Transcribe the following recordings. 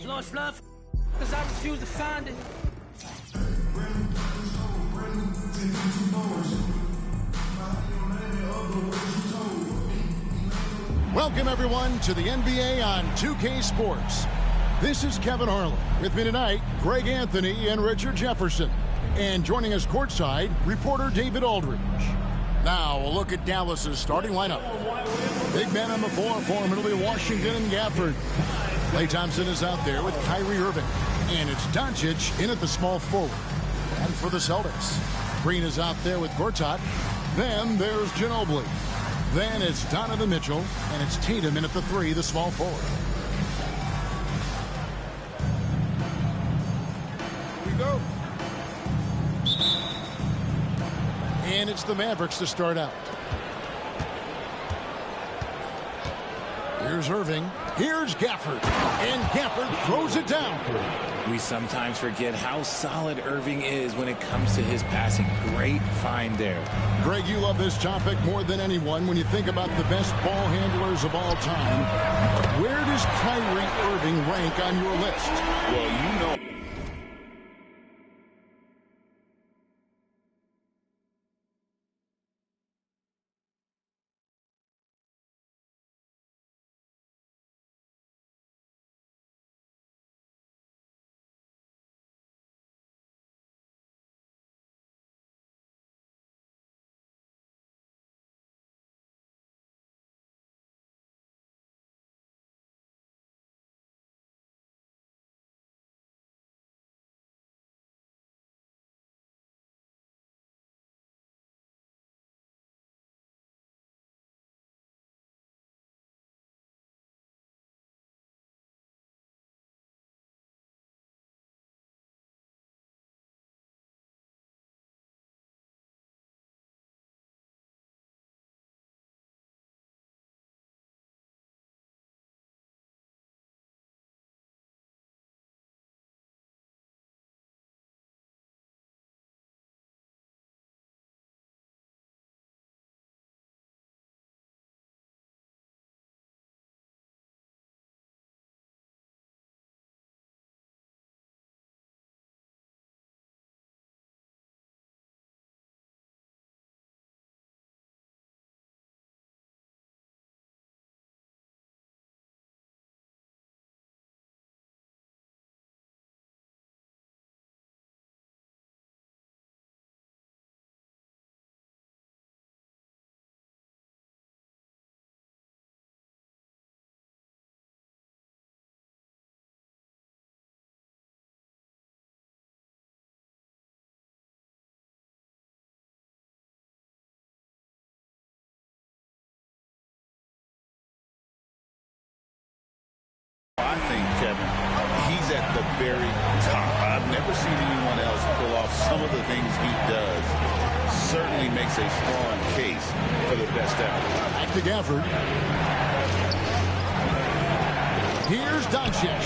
Lost love, cause I refuse to find it. Welcome, everyone, to the NBA on 2K Sports. This is Kevin Harlan. With me tonight, Greg Anthony and Richard Jefferson. And joining us courtside, reporter David Aldridge. Now, a look at Dallas's starting lineup. Big men on the floor for him. It'll be Washington and Gafford. Klay Thompson is out there with Kyrie Irving. And it's Doncic in at the small forward. And for the Celtics, Green is out there with Gortat. Then there's Ginobili. Then it's Donovan Mitchell. And it's Tatum in at the 3, the small forward. Here we go. And it's the Mavericks to start out. Here's Irving. Here's Gafford. And Gafford throws it down. We sometimes forget how solid Irving is when it comes to his passing. Great find there. Greg, you love this topic more than anyone when you think about the best ball handlers of all time. Where does Kyrie Irving rank on your list? Well, you know. I think, Kevin, he's at the very top. I've never seen anyone else pull off some of the things he does. Certainly makes a strong case for the best ever. Back to Gafford. Here's Doncic.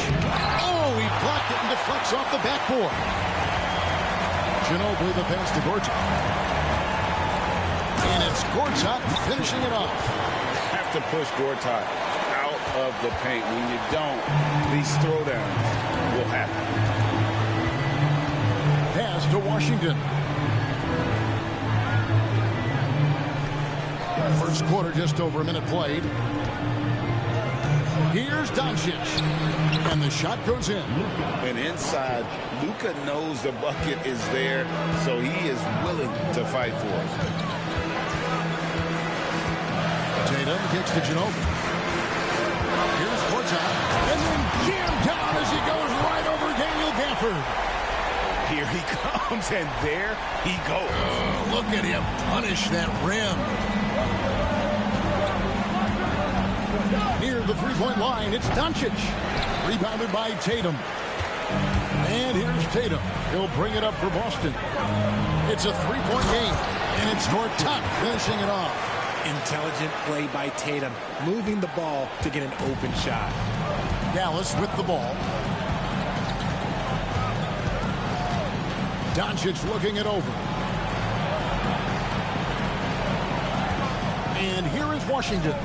Oh, he blocked it and deflects off the backboard. Ginobili the pass to Gortat. And it's Gortat finishing it off. Have to push Gortat of the paint. When you don't, these throwdowns will happen. Pass to Washington. First quarter, just over a minute played. Here's Doncic. And the shot goes in. And inside, Luka knows the bucket is there, so he is willing to fight for it. Tatum kicks to Ginobili. Here's Gortat, and then jammed down as he goes right over Daniel Gafford. Here he comes, and there he goes. Oh, look at him punish that rim. Near the three-point line, it's Doncic. Rebounded by Tatum. And here's Tatum. He'll bring it up for Boston. It's a three-point game, and it's Gortat finishing it off. Intelligent play by Tatum, moving the ball to get an open shot. Dallas with the ball. Doncic looking it over. And here is Washington.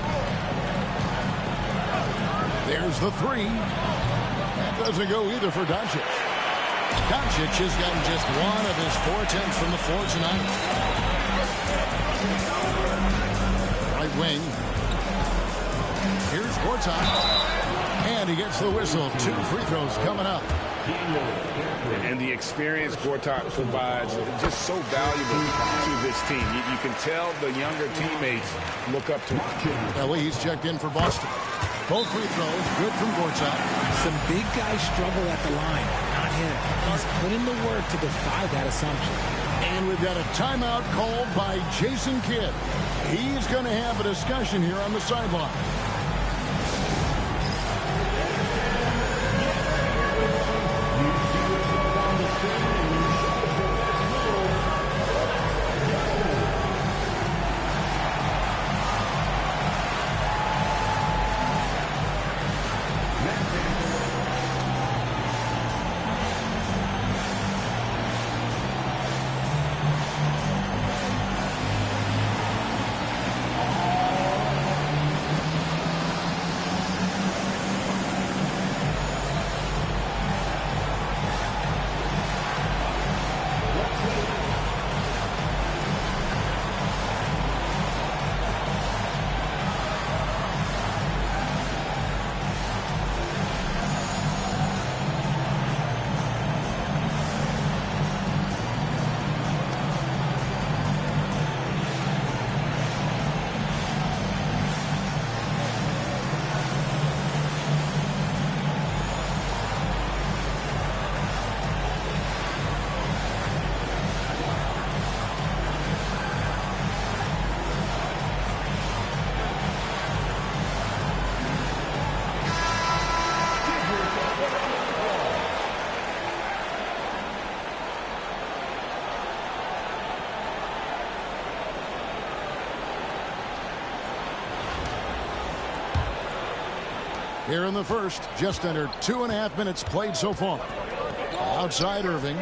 There's the three. That doesn't go either for Doncic. Doncic has gotten just one of his 4 attempts from the floor tonight. Right wing. Here's Gortat. And he gets the whistle. 2 free throws coming up. And the experience Gortat provides is just so valuable to this team. You can tell the younger teammates look up to him. Ellie, he's checked in for Boston. Both free throws, good from Gortat. Some big guys struggle at the line, not him. He's put in the work to defy that assumption. And we've got a timeout called by Jason Kidd. He's going to have a discussion here on the sideline. Here in the first, just under 2.5 minutes played so far. Outside Irving.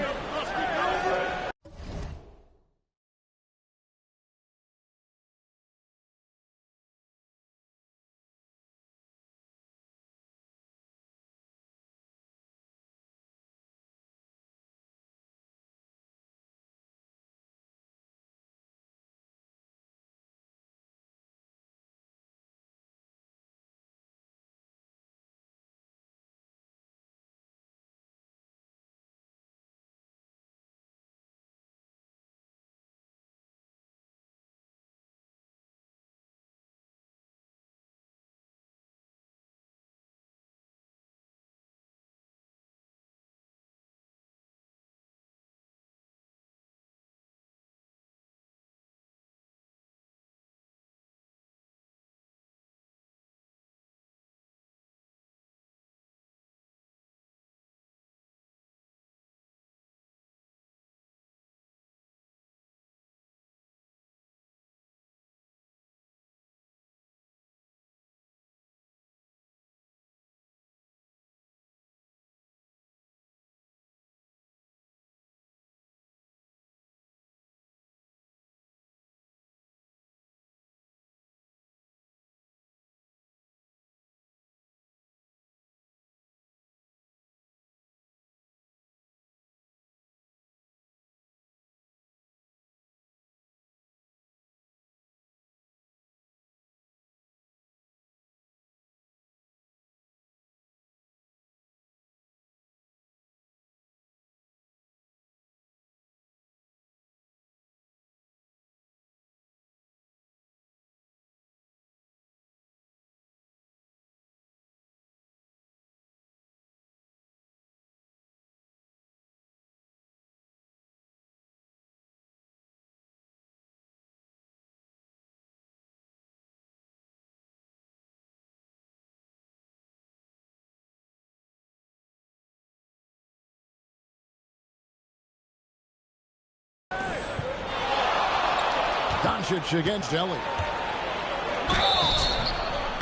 Doncic against Ellie.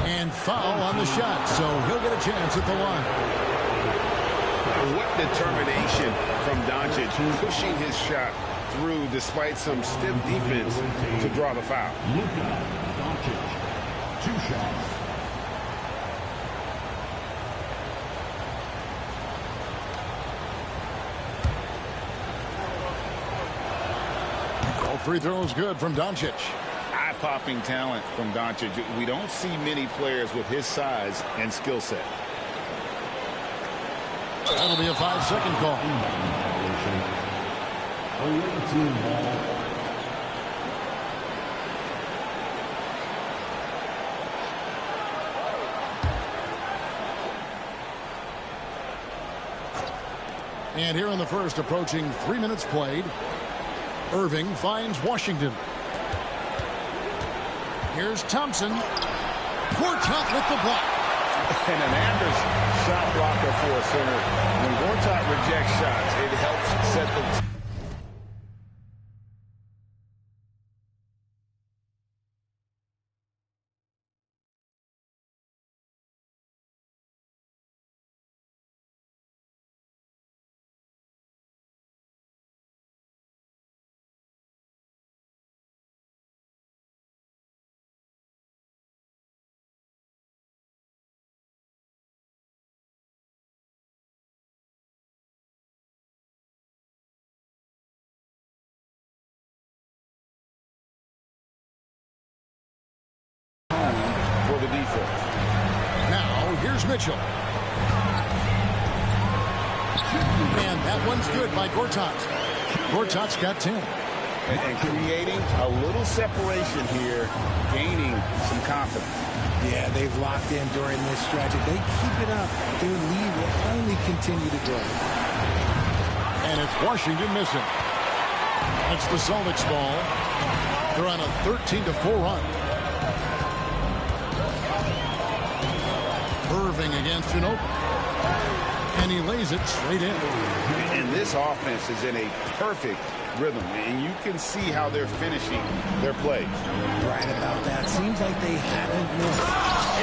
And foul on the shot, so he'll get a chance at the line. What determination from Doncic, pushing his shot through despite some stiff defense to draw the foul. Doncic, 2 shots. free throw is good from Doncic. Eye-popping talent from Doncic. We don't see many players with his size and skill set. That'll be a 5-second call. And here in the first, approaching 3 minutes played, Irving finds Washington. Here's Thompson. Gortat with the block. And an Anders shot blocker for a center. When Gortat rejects shots, it helps set the... for the defense. Now, here's Mitchell. And that one's good by Gortat. Gortat's got 10. And creating a little separation here, gaining some confidence. Yeah, they've locked in during this stretch. If they keep it up, their lead will only continue to grow. And it's Washington missing. It's the Celtics ball. They're on a 13-4 run. Irving against Ginobili. And he lays it straight in. And this offense is in a perfect rhythm. And you can see how they're finishing their plays. Right about that. Seems like they haven't missed.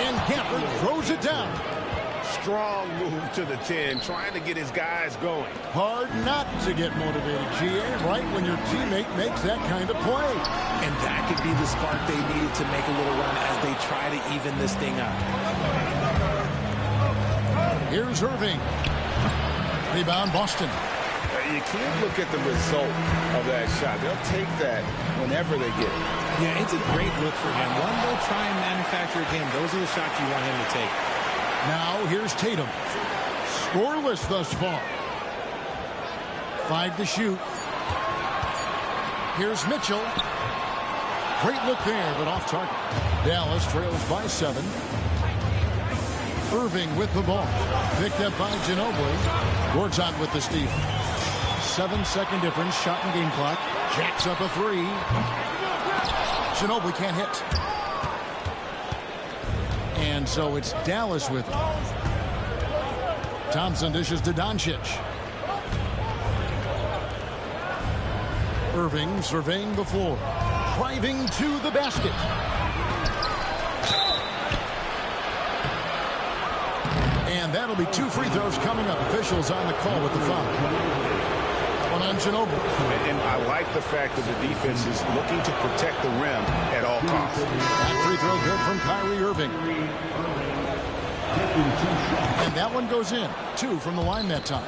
And Gafford throws it down. Strong move to the 10, trying to get his guys going. Hard not to get motivated, GA, right when your teammate makes that kind of play. And that could be the spark they needed to make a little run as they try to even this thing up. Here's Irving. Rebound, Boston. You can't look at the result of that shot. They'll take that whenever they get it. Yeah, it's a great look for him. One, they'll try and manufacture again. Those are the shots you want him to take. Now here's Tatum. Scoreless thus far. 5 to shoot. Here's Mitchell. Great look there, but off target. Dallas trails by 7. Irving with the ball. Picked up by Ginobili. Gortat with the steal. 7-second difference. Shot and game clock. Jacks up a 3. Ginobili can't hit. And so it's Dallas with it. Thompson dishes to Doncic. Irving surveying the floor. Driving to the basket. And that'll be 2 free throws coming up. Officials on the call with the foul. One on Ginobili. And I like the fact that the defense is looking to protect the rim at all costs. That free throw good from Kyrie Irving. And that one goes in. 2 from the line that time.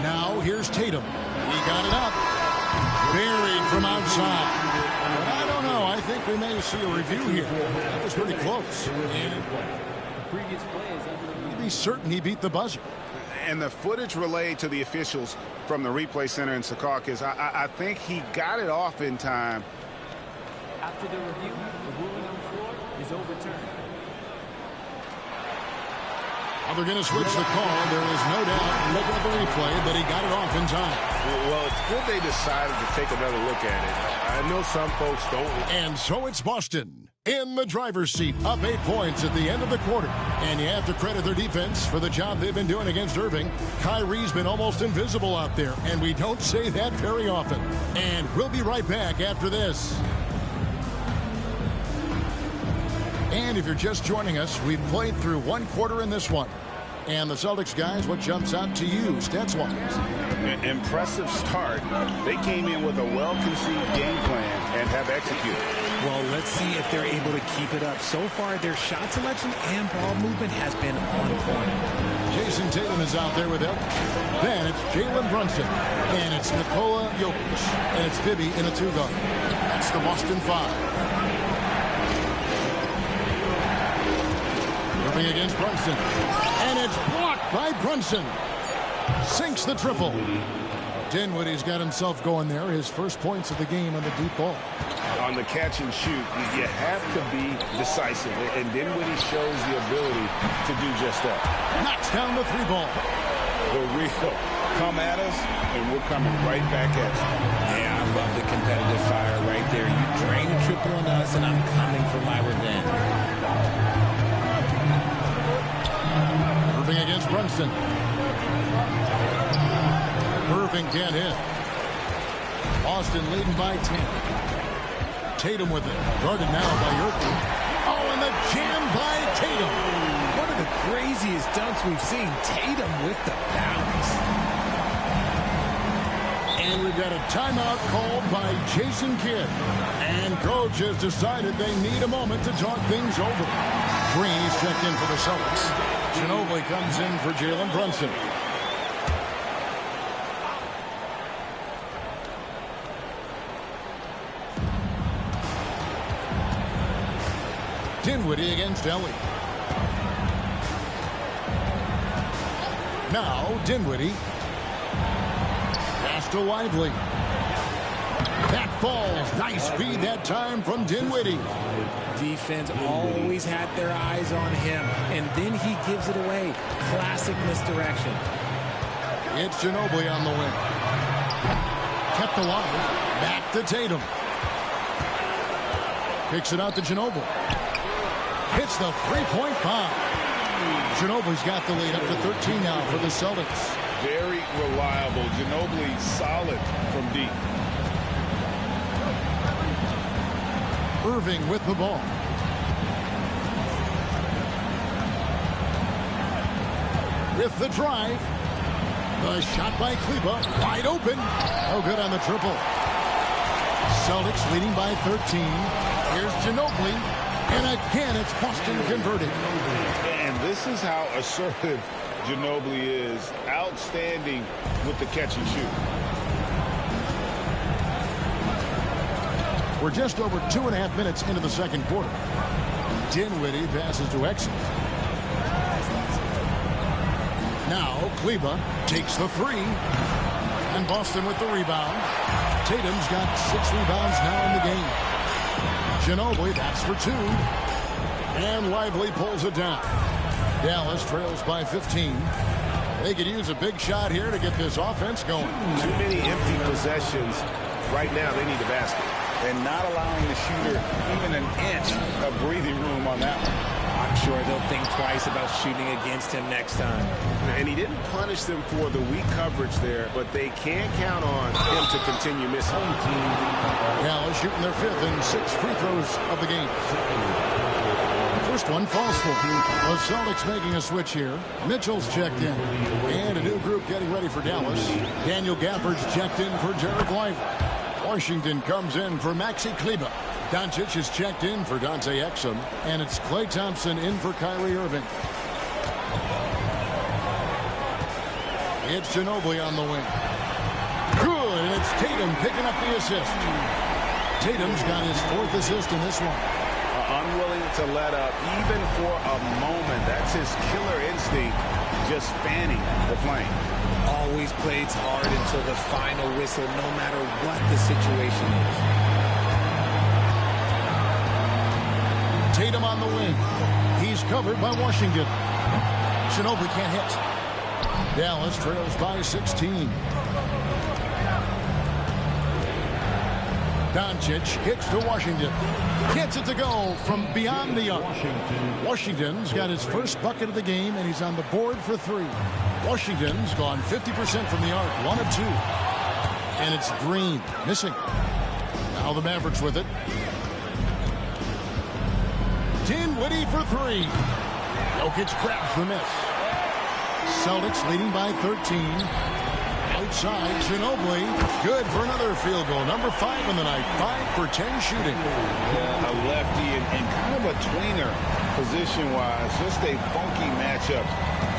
Now here's Tatum. He got it up. Buried from outside. But I don't know. I think we may see a review here. That was pretty close. Be certain he beat the buzzer. And the footage relayed to the officials from the replay center in Secaucus, I think he got it off in time. After the review, the ruling on the floor is overturned. Well, they're going to switch the call. There is no doubt, looking at the replay, that he got it off in time. Well, it's good they decided to take another look at it. I know some folks don't. And so it's Boston in the driver's seat, up 8 points at the end of the quarter. And you have to credit their defense for the job they've been doing against Irving. Kyrie's been almost invisible out there, and we don't say that very often. And we'll be right back after this. And if you're just joining us, we've played through 1 quarter in this one. And the Celtics guys, what jumps out to you stats-wise? An impressive start. They came in with a well-conceived game plan and have executed. Well, let's see if they're able to keep it up. So far, their shot selection and ball movement has been on point. Jason Tatum is out there with him. Then it's Jalen Brunson. And it's Nikola Jokic. And it's Bibby in a two-guard. That's the Boston 5. Moving against Brunson. And it's blocked by Brunson. Sinks the triple. Dinwiddie's got himself going there. His first points of the game on the deep ball. On the catch and shoot, you have to be decisive, and Dinwiddie shows the ability to do just that. Knocks down the three ball. The real come at us, and we're coming right back at you. Yeah, I love the competitive fire right there. You drain a triple on us, and I'm coming for my revenge. Irving against Brunson. Irving can't hit. Boston leading by 10. Tatum with it. Guarded now by Irving. Oh, and the jam by Tatum. One of the craziest dunks we've seen. Tatum with the bounce. And we've got a timeout called by Jason Kidd. And coach has decided they need a moment to talk things over. Green's checked in for the Celtics. Ginobili comes in for Jalen Brunson. Dinwiddie against Ellie. Now Dinwiddie. Pass to Lively. That falls. Nice feed that time from Dinwiddie. Defense always had their eyes on him, and then he gives it away. Classic misdirection. It's Ginobili on the wing. Kept alive. Back to Tatum. Kicks it out to Ginobili. Hits the three-point bomb. Ginobili's got the lead up to 13 now for the Celtics. Very reliable. Ginobili solid from deep. Irving with the ball. With the drive. The shot by Kleber. Wide open. No good on the triple. Celtics leading by 13. Here's Ginobili. And again, it's Boston converted. And this is how assertive Ginobili is. Outstanding with the catch and shoot. We're just over 2.5 minutes into the second quarter. Dinwiddie passes to Exum. Now Kleber takes the three. And Boston with the rebound. Tatum's got 6 rebounds now in the game. Ginobili, that's for 2. And Lively pulls it down. Dallas trails by 15. They could use a big shot here to get this offense going. Too many empty possessions. Right now, they need a basket. And not allowing the shooter even an inch of breathing room on that one. I'm sure they'll think twice about shooting against him next time. And he didn't punish them for the weak coverage there, but they can't count on him to continue missing. Dallas shooting their 5th and 6th free throws of the game. First one falls for. The Celtics making a switch here. Mitchell's checked in. And a new group getting ready for Dallas. Daniel Gafford's checked in for Derek Lively. Washington comes in for Maxi Kleber. Doncic is checked in for Dante Exum. And it's Klay Thompson in for Kyrie Irving. It's Ginobili on the wing. Good, and it's Tatum picking up the assist. Tatum's got his 4th assist in this one. Unwilling to let up even for a moment. That's his killer instinct, just fanning the flame. Always plays hard until the final whistle, no matter what the situation is. Tatum on the wing. He's covered by Washington. Ginobili can't hit. Dallas trails by 16. Doncic kicks to Washington. Gets it to go from beyond the arc. Washington's got his first bucket of the game, and he's on the board for 3. Washington's gone 50% from the arc, 1 of 2. And it's Green, missing. Now the Mavericks with it. Dinwiddie for 3. Jokic grabs the miss. Celtics leading by 13. Outside, Ginobili. Good for another field goal. Number 5 in the night. 5 for 10 shooting. Yeah, a lefty and kind of a tweener. Position-wise, just a funky matchup.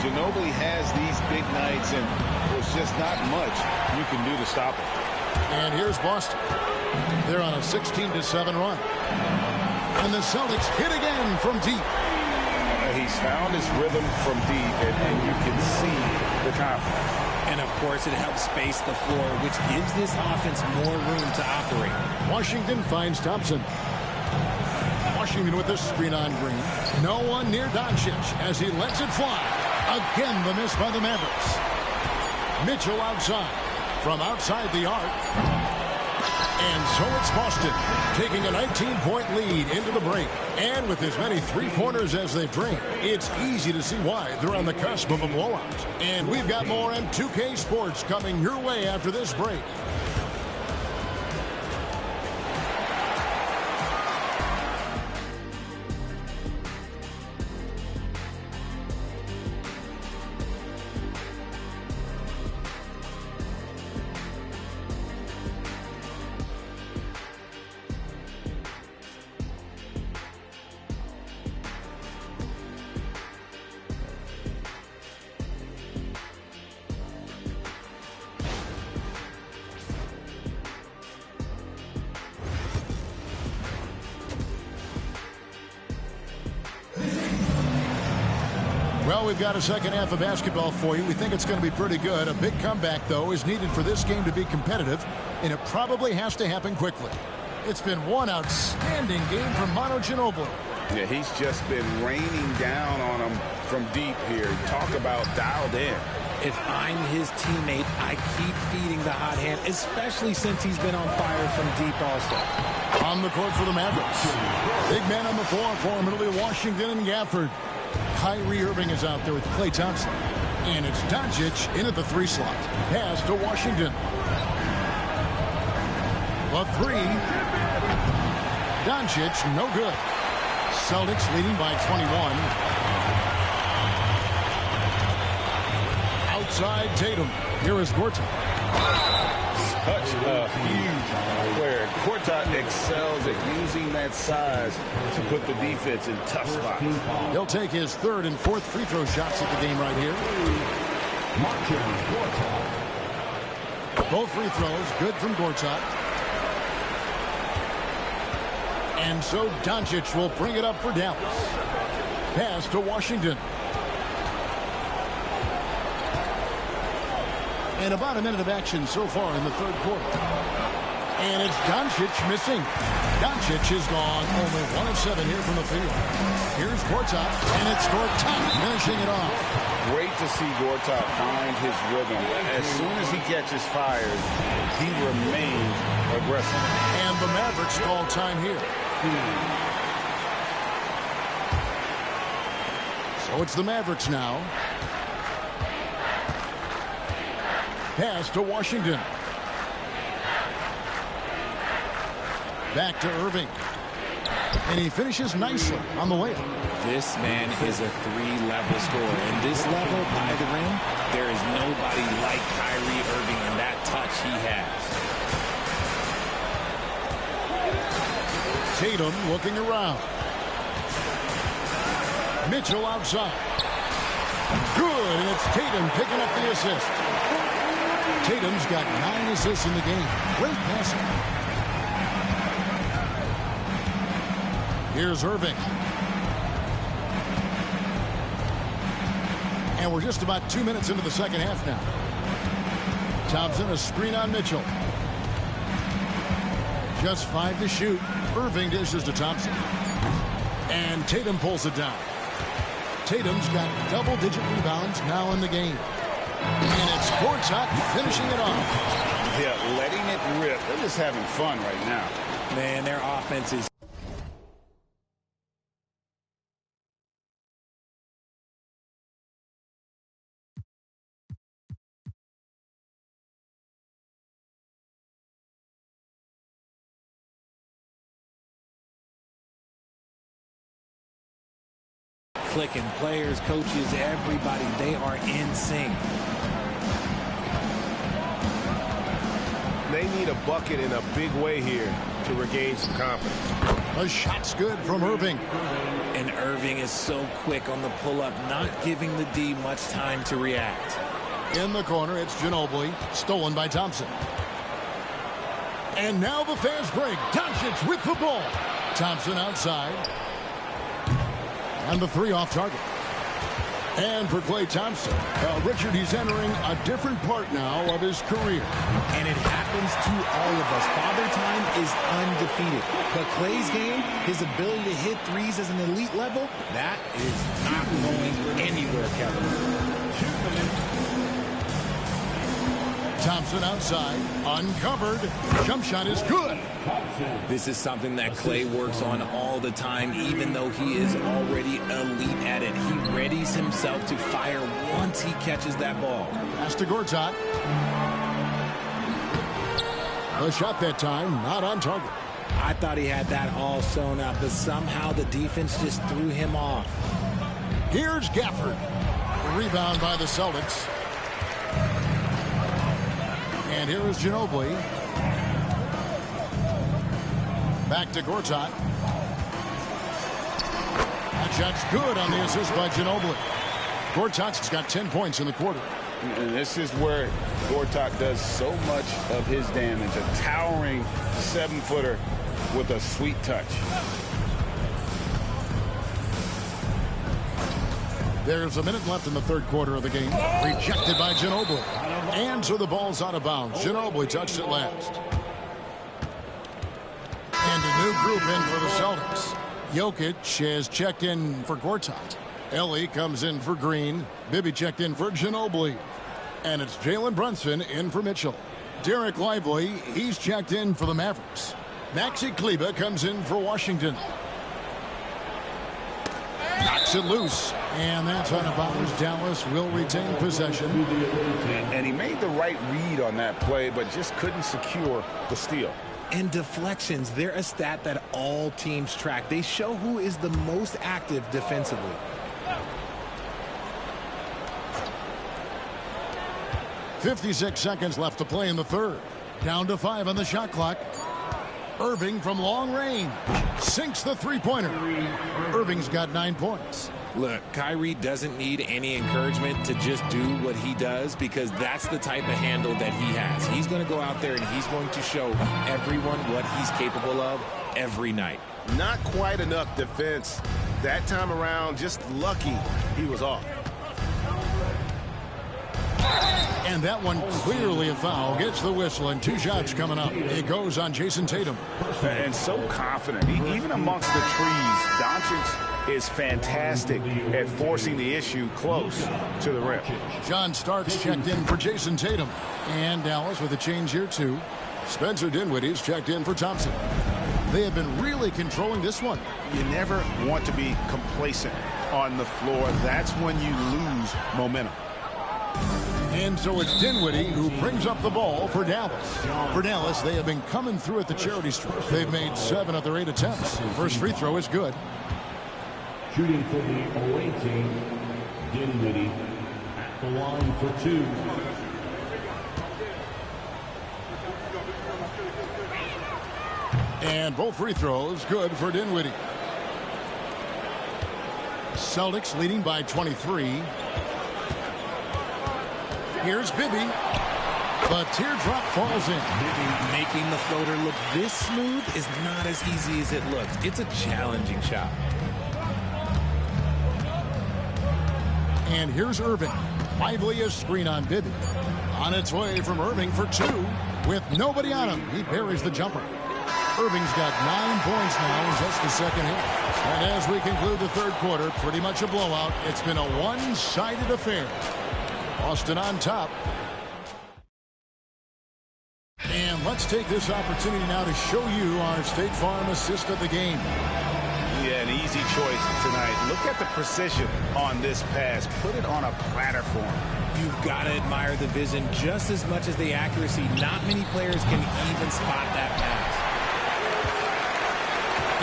Ginobili has these big nights, and there's just not much you can do to stop him. And here's Boston. They're on a 16-7 run. And the Celtics hit again from deep. He's found his rhythm from deep, and you can see the confidence. And, of course, it helps space the floor, which gives this offense more room to operate. Washington finds Thompson. Washington with the screen on Green. No one near Doncic as he lets it fly. Again, the miss by the Mavericks. Mitchell outside. From outside the arc. And so it's Boston taking a 19-point lead into the break. And with as many three-pointers as they've drained, it's easy to see why they're on the cusp of a blowout. And we've got more on 2K Sports coming your way after this break. Well, we've got a second half of basketball for you. We think it's going to be pretty good. A big comeback, though, is needed for this game to be competitive, and it probably has to happen quickly. It's been one outstanding game from Manu Ginobili. Yeah, he's just been raining down on him from deep here. Talk about dialed in. If I'm his teammate, I keep feeding the hot hand, especially since he's been on fire from deep also. On the court for the Mavericks. Big man on the floor for him. It'll be Washington and Gafford. Kyrie Irving is out there with Klay Thompson. And it's Doncic in at the 3 slot. Pass to Washington. The 3. Doncic, no good. Celtics leading by 21. Outside Tatum. Here is Gortat. Such a huge player. Gortat excels at using that size to put the defense in tough spots. He'll take his 3rd and 4th free throw shots at the game right here. Both free throws good from Gortat. And so Doncic will bring it up for Dallas. Pass to Washington. And about a minute of action so far in the 3rd quarter. And it's Doncic missing. Doncic is gone. Only 1 of 7 here from the field. Here's Gortat, and it's Gortat finishing it off. Great to see Gortat find his rhythm. As soon as he catches fires, he remains aggressive. And the Mavericks call time here. So it's the Mavericks now. Pass to Washington. Back to Irving. And he finishes nicely on the layup. This man is a 3-level scorer. And this level by the rim, there is nobody like Kyrie Irving in that touch he has. Tatum looking around. Mitchell outside. Good, and it's Tatum picking up the assist. Tatum's got 9 assists in the game. Great passing. Here's Irving. And we're just about 2 minutes into the second half now. Thompson, a screen on Mitchell. Just 5 to shoot. Irving dishes to Thompson. And Tatum pulls it down. Tatum's got double-digit rebounds now in the game. And it's Gortat finishing it off. Yeah, letting it rip. They're just having fun right now. Man, their offense is... clicking. Players, coaches, everybody, they are in sync. They need a bucket in a big way here to regain some confidence. The shot's good from Irving. And Irving is so quick on the pull-up, not giving the D much time to react. In the corner, it's Ginobili, stolen by Thompson. And now the fast break. Doncic with the ball. Thompson outside. And the three off target. And for Klay Thompson, Richard, he's entering a different part now of his career. And it happens to all of us. Father Time is undefeated. But Klay's game, his ability to hit threes as an elite level, that is not going anywhere, Kevin. Thompson outside, uncovered. Jump shot is good. This is something that Klay works on all the time, even though he is already elite at it. He readies himself to fire once he catches that ball. Pass to Gortat. The shot that time, not on target. I thought he had that all sewn up, but somehow the defense just threw him off. Here's Gafford. The rebound by the Celtics. And here is Ginobili. Back to Gortat. That shot's good on the assist by Ginobili. Gortat's got 10 points in the quarter. And this is where Gortat does so much of his damage. A towering 7-footer with a sweet touch. There's a minute left in the third quarter of the game. Rejected by Ginobili. And so the ball's out of bounds. Ginobili touched it last. And a new group in for the Celtics. Jokic has checked in for Gortat. Ellie comes in for Green. Bibby checked in for Ginobili. And it's Jalen Brunson in for Mitchell. Derek Lively, he's checked in for the Mavericks. Maxi Kleber comes in for Washington. Knocks it loose. And that's out of bounds. Dallas will retain possession. And he made the right read on that play, but just couldn't secure the steal. And deflections, they're a stat that all teams track. They show who is the most active defensively. .56 seconds left to play in the third. Down to 5 on the shot clock. Irving from long range sinks the three-pointer. Irving's got 9 points. Look, Kyrie doesn't need any encouragement to just do what he does, because that's the type of handle that he has. He's going to go out there and he's going to show everyone what he's capable of every night. Not quite enough defense that time around. Just lucky he was off. And that one clearly a foul. Gets the whistle, and 2 shots coming up. It goes on Jason Tatum. And so confident. Even amongst the trees, Doncic is fantastic at forcing the issue close to the rim. John Starks checked in for Jason Tatum. And Dallas with a change here, too. Spencer Dinwiddie's checked in for Thompson. They have been really controlling this one. You never want to be complacent on the floor. That's when you lose momentum. And so it's Dinwiddie who brings up the ball for Dallas. For Dallas, they have been coming through at the charity stripe. They've made 7 of their 8 attempts. First free throw is good. Shooting for the away team, Dinwiddie at the line for 2. And both free throws good for Dinwiddie. Celtics leading by 23. Here's Bibby. The teardrop falls in. Making the floater look this smooth is not as easy as it looks. It's a challenging shot. And here's Irving. Lively a screen on Bibby. On its way from Irving for 2. With nobody on him, he buries the jumper. Irving's got 9 points now in just the second hit. And as we conclude the third quarter, pretty much a blowout. It's been a one-sided affair. Boston on top. And let's take this opportunity now to show you our State Farm assist of the game. Yeah, an easy choice tonight. Look at the precision on this pass. Put it on a platter for him. You've got to admire the vision just as much as the accuracy. Not many players can even spot that pass.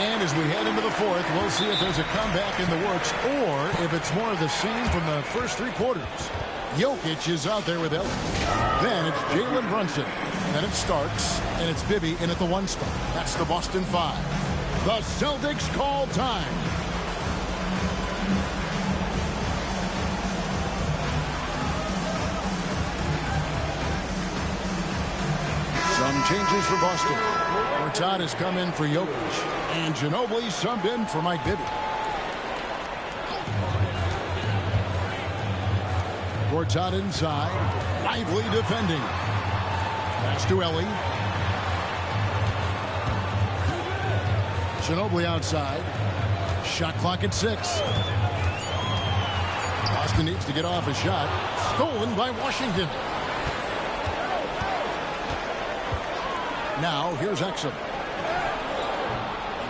And as we head into the fourth, we'll see if there's a comeback in the works or if it's more of the same from the first 3 quarters. Jokic is out there with Ellie. Then it's Jalen Brunson. Then it's Starks. And it's Bibby in at the 1 spot. That's the Boston 5. The Celtics call time. Some changes for Boston. Gortat has come in for Jokic, and Ginobili subbed in for Mike Bibby. Gortat inside, lively defending. Pass to Ellie. Ginobili outside. Shot clock at 6. Boston needs to get off a shot. Stolen by Washington. Now, here's Exum.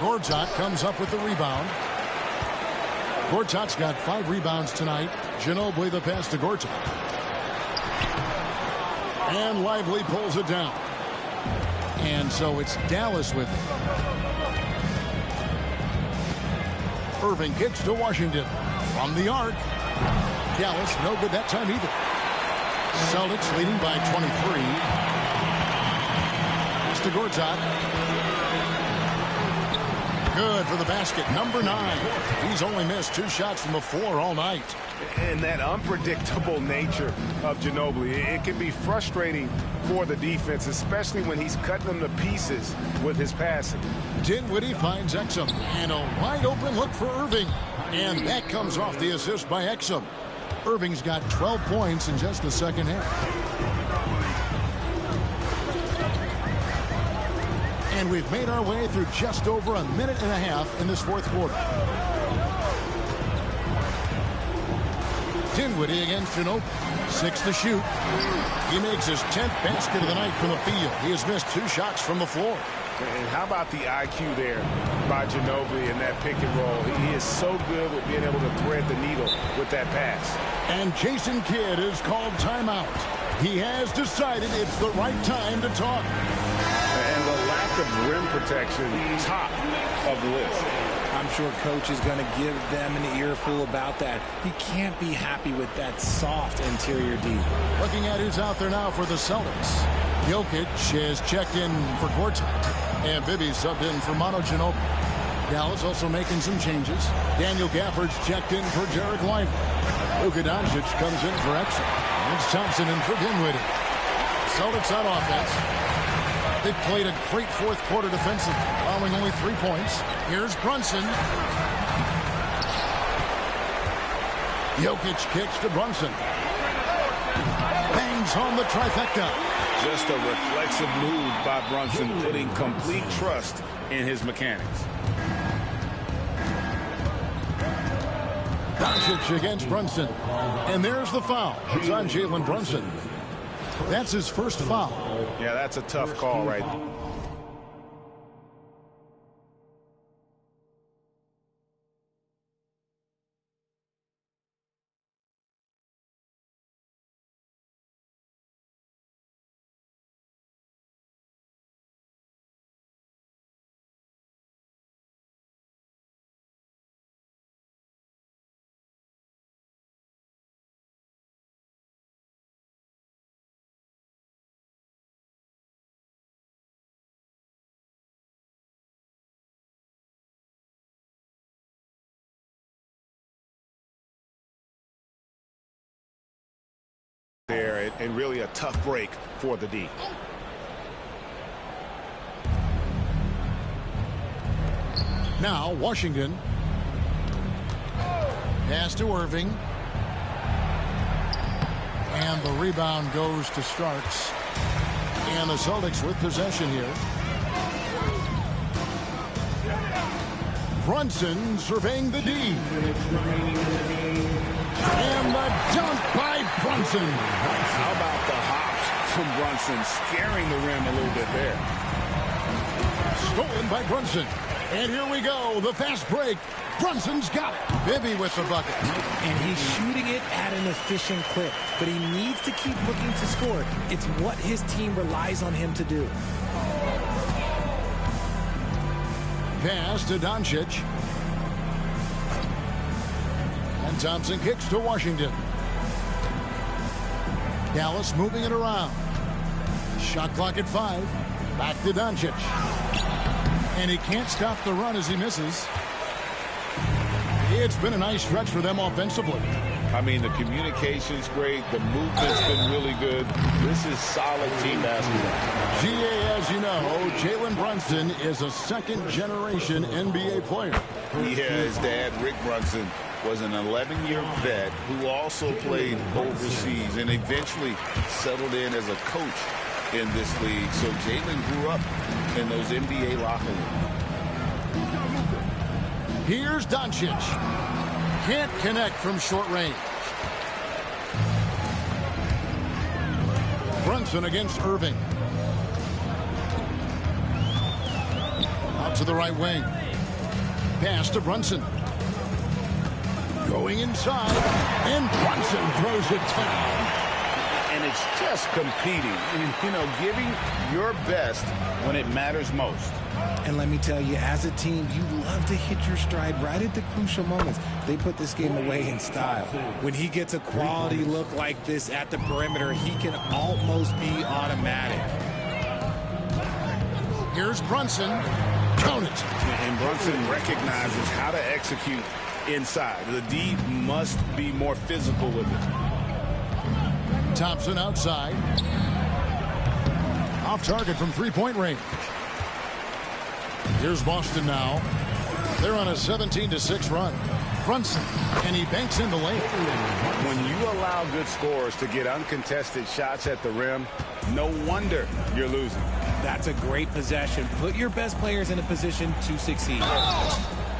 Gortat comes up with the rebound. Gortat's got 5 rebounds tonight. Ginobili the pass to Gortat. And Lively pulls it down. And so it's Dallas with it. Irving kicks to Washington. From the arc. Dallas no good that time either. Celtics leading by 23. To Gortat. Good for the basket. Number 9. He's only missed 2 shots from the floor all night. And that unpredictable nature of Ginobili, it can be frustrating for the defense, especially when he's cutting them to pieces with his passing. Dinwiddie finds Exum. And a wide open look for Irving. And that comes off the assist by Exum. Irving's got 12 points in just the second half. And we've made our way through just over a minute and a half in this fourth quarter. Dinwiddie against Ginobili. 6 to shoot. He makes his 10th basket of the night from the field. He has missed 2 shots from the floor. And how about the IQ there by Ginobili in that pick and roll? He is so good with being able to thread the needle with that pass. And Jason Kidd is called timeout. He has decided it's the right time to talk. And the lack of rim protection, top of the list. I'm sure coach is going to give them an earful about that. He can't be happy with that soft interior D. Looking at who's out there now for the Celtics. Jokic has checked in for Gortat. And Bibby subbed in for Manu Ginobili. Dallas also making some changes. Daniel Gafford's checked in for Derek Lively. Luka Doncic comes in for Exum. It's Thompson in for Dinwiddie. Celtics on offense. They played a great fourth quarter defensively, allowing only 3 points. Here's Brunson. Jokic kicks to Brunson. Bangs on the trifecta. Just a reflexive move by Brunson, putting complete trust in his mechanics. Doncic against Brunson. And there's the foul. It's on Jalen Brunson. That's his first foul. Yeah, that's a tough call right there. There, and really a tough break for the D. Now Washington. Pass to Irving. And the rebound goes to Starks. And the Celtics with possession here. Brunson surveying the D. And the dunk by Brunson. How about the hops from Brunson, scaring the rim a little bit there. Stolen by Brunson. And here we go, the fast break. Brunson's got it. Bibby with the bucket. And he's shooting it at an efficient clip, but he needs to keep looking to score. It's what his team relies on him to do. Pass to Doncic. And Thompson kicks to Washington. Dallas moving it around. Shot clock at 5. Back to Doncic. And he can't stop the run as he misses. It's been a nice stretch for them offensively. I mean, the communication's great. The movement's been really good. This is solid team basketball. GA, as you know, Jalen Brunson is a second-generation NBA player. Yeah, his dad, Rick Brunson, was an 11-year vet who also played overseas and eventually settled in as a coach in this league. So Jalen grew up in those NBA locker rooms. Here's Doncic. Can't connect from short range. Brunson against Irving. Out to the right wing. Pass to Brunson. Going inside. And Brunson throws it down. And it's just competing, you know, giving your best when it matters most. And let me tell you, as a team, you love to hit your stride right at the crucial moments. They put this game away in style. When he gets a quality look like this at the perimeter, he can almost be automatic. Here's Brunson. Count it. And Brunson recognizes how to execute inside. The D must be more physical with it. Thompson outside. Off target from three-point range. Here's Boston now. They're on a 17-6 run. Brunson, and he banks in the lane. When you allow good scorers to get uncontested shots at the rim, no wonder you're losing. That's a great possession. Put your best players in a position to succeed.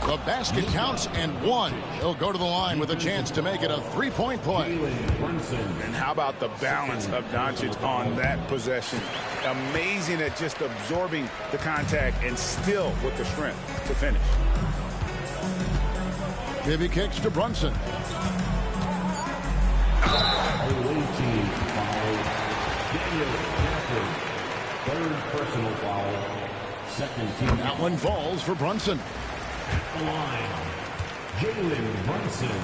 The basket counts and one. He'll go to the line with a chance to make it a three-point play. And how about the balance of Doncic on that possession? Amazing at just absorbing the contact and still with the strength to finish. Bibby kicks to Brunson. Third personal foul. Second team. That one falls for Brunson. At the line, Jalen Brunson.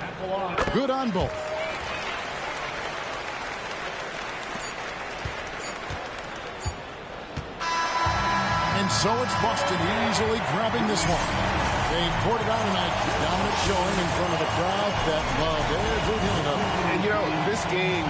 At the line. Good on both. And so it's Boston easily grabbing this one. They poured it out tonight. Dominant showing in front of a crowd that loved every minute of it. And, you know, this game...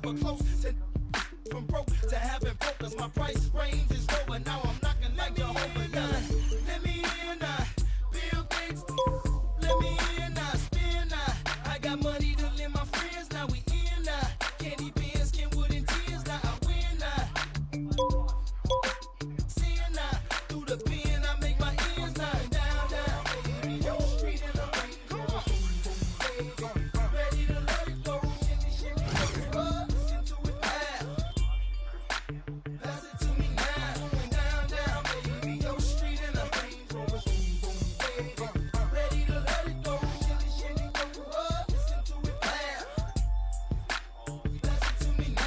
never close to from broke to having broke, 'cause my price range is lower. Now I'm knocking like Jehovah does. Let me in, Bill Gates. Let me in, spin, I got money to lend my friends. Now we in, candy beans, Kenwood and tears. Now I win, sin, through the pen, I make my ends. Now down, down, baby, yo, street in the rain. Come on, baby, ready to let it go. Shimmy, shimmy, go, listen to it, pass it to me now. Down, down, baby, yo, street in the rain. Baby, ready to let it go. Shimmy, shimmy, go, listen to it, pass it to me now.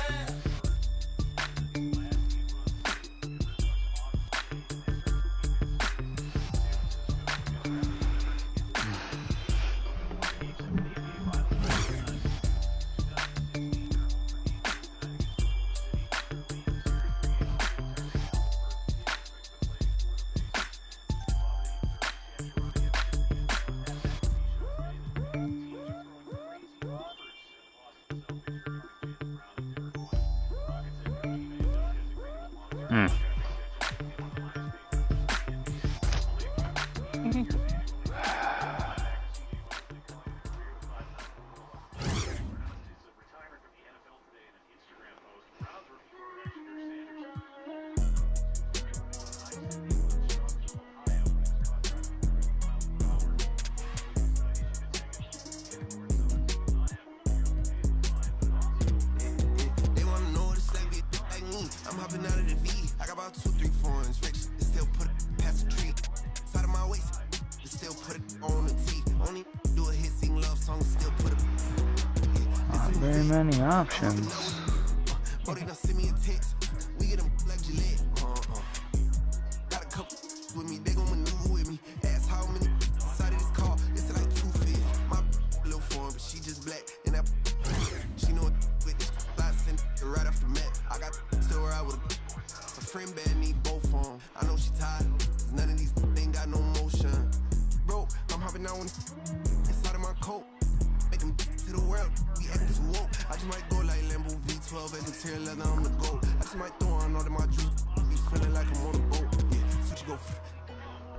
They wanna know what it's like me. I'm hopping out of the V. I got about 2, 3 foreigns. Rich, they still put it past the tree. Side of my waist, they still put it on the T. Only do a hit, sing love song, still put it. Not very many options. Brody done send me a text. We get them like Gillette. Got a couple with me, they gon' maneuver with me. Ask how many inside of this car. It's like 2 feet. My little form, but she just black. And that she know it with this. I send it right off the mat. I got still ride with a friend bad, need both of them. I know she tired. 'Cause none of these ain't got no motion. Bro, I'm hopping out inside of my coat. Make them to the world. We acting too woke. I just might go like Lambo V12 and tear leather on the go. I just might throw on all of my juice. Be feeling like I'm on a boat. Yeah, switch go.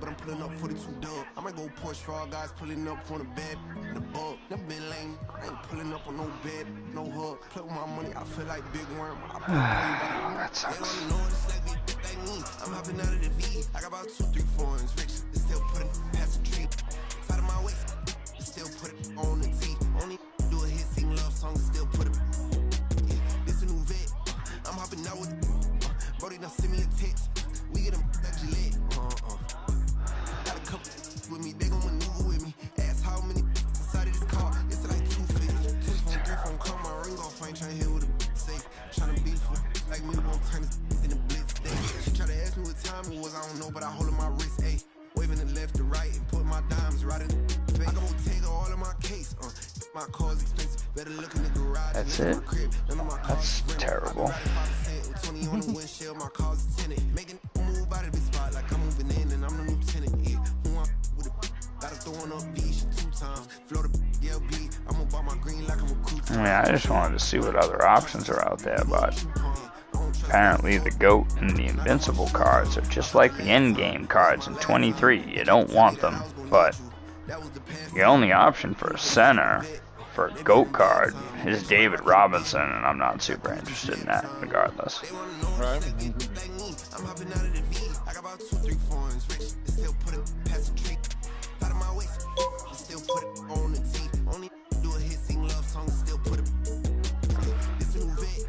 But I'm pulling up 42 dub. I might go Porsche for all guys pulling up on the bed in the bug. Never been lame. I ain't pulling up on no bed, no hug. Play with my money, I feel like Big Worm. That sucks. They wanna know what it's like me. I'm hopping out of the V. I got about 2, 3 foreigns. Rich, they still put it past the tree. Side of my waist, they still put it on the T. Only do a hit, sing love song, still put it. Yeah, this a new vet. I'm hopping out with. Brody done send me a text. We get them like Gillette. Got a couple with me, they gon' maneuver with me. Ask how many inside of this car. It's like 250. 2 phone, 3 phone, call my ring off. I ain't tryna hit with a safe. Tryna beef with like me, won't turn this in the blitz day. She tryna ask me what time it was, I don't know, but I hold in my wrist, ayy. Waving the left to right and put my dimes right in the face. I gon' take all of my case, my car's expensive. Better look in the garage. That's it. That's terrible. 20 on the windshield, my car's tinted. Making a move out of this spot like I'm moving in and I'm the lieutenant. Yeah, who I'm with it. Gotta throwing up B shit 2 times. Float a LB, I'm gonna buy my green like I'm a crew. I mean, I just wanted to see what other options are out there, but apparently the GOAT and the Invincible cards are just like the endgame cards in 23. You don't want them, but your only option for a center for a GOAT card is David Robinson, and I'm not super interested in that regardless. Right. I'm hopping out of the V. I got about 2, 3 foreigns. Rich, they still put it past the tree. Out of my waist, they still put it on the T. Only do a hit, sing love song, still put it. This a new vet.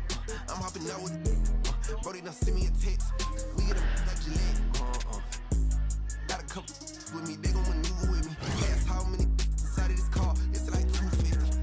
I'm hopping out with. Brody done send me a text. We get them like Gillette. Got a couple with me, they gon' maneuver with me. Ask how many inside of this car. It's like 250.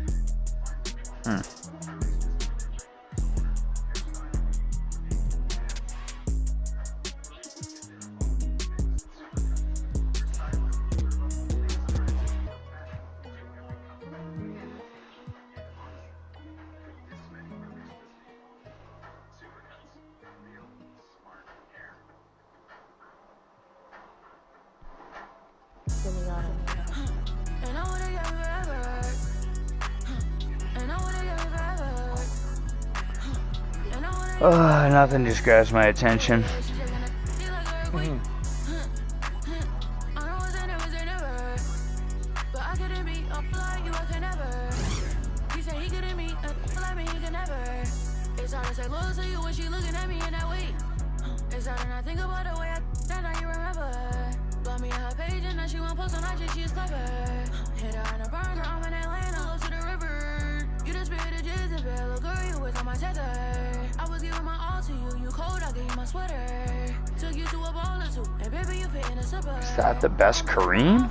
Nothing just grabs my attention. Is that the best Kareem?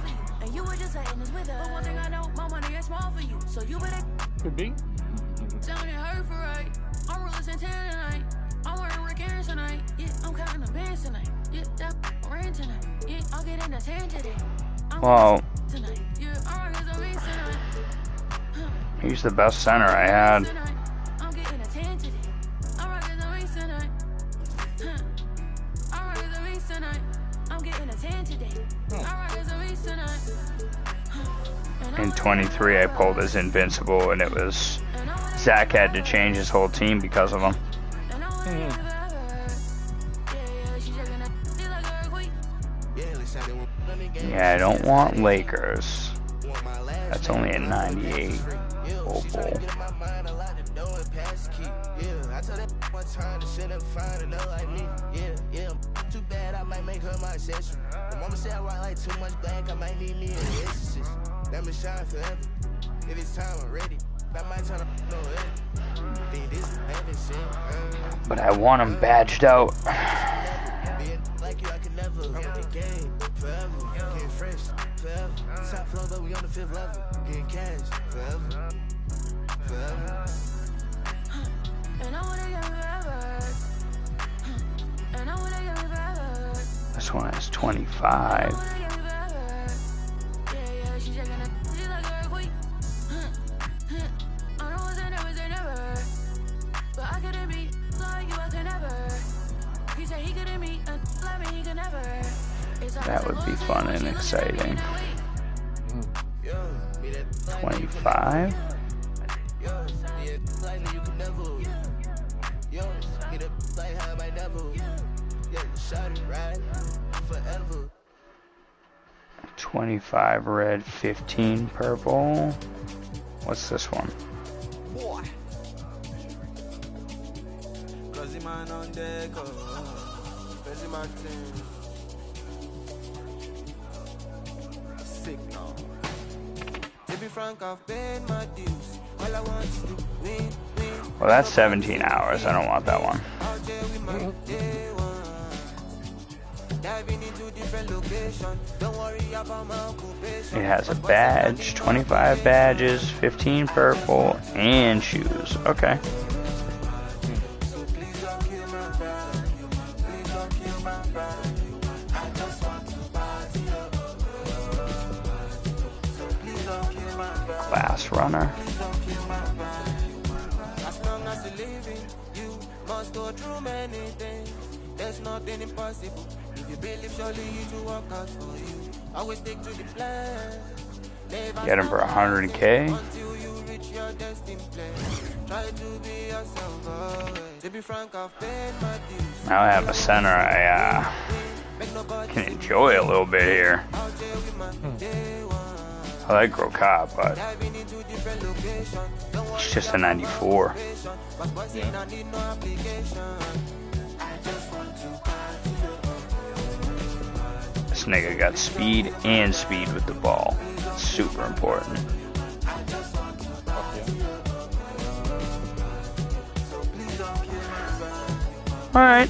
Could be. Well, he's the best center I had. In 23, I pulled his invincible, and it was Zach had to change his whole team because of him. Yeah, I don't want Lakers. That's only a 98. Oh, boy. Too bad, I might make her my accessory. My mama said I rock like too much black, I might need me an exorcist. Let me shine forever. If it's time, I'm ready. I might turn up no head. Think this I haven't seen. But I want him badged out. Being like you, I could never. The game forever. Getting fresh forever. Top floor, but we on the 5th level. Getting cash forever. Forever. And I wanna get forever. And I wanna get forever. This one has 25. That would be fun and exciting. 25?25 red, 15 purple. What's this one? Well, that's 17 hours. I don't want that one. It has a badge, 25 badges, 15 purple, and shoes. Okay. Class runner. There's nothing impossible. If you believe, surely you to work out for you. Always stick to the plan. Get him for 100K. Until you reach your destined place. Try to be yourself. To be frank, I've paid my dues. Now I have a center I can enjoy a little bit here. I like Grocott, but it's just a 94. This nigga got speed and speed with the ball. It's super important. Alright.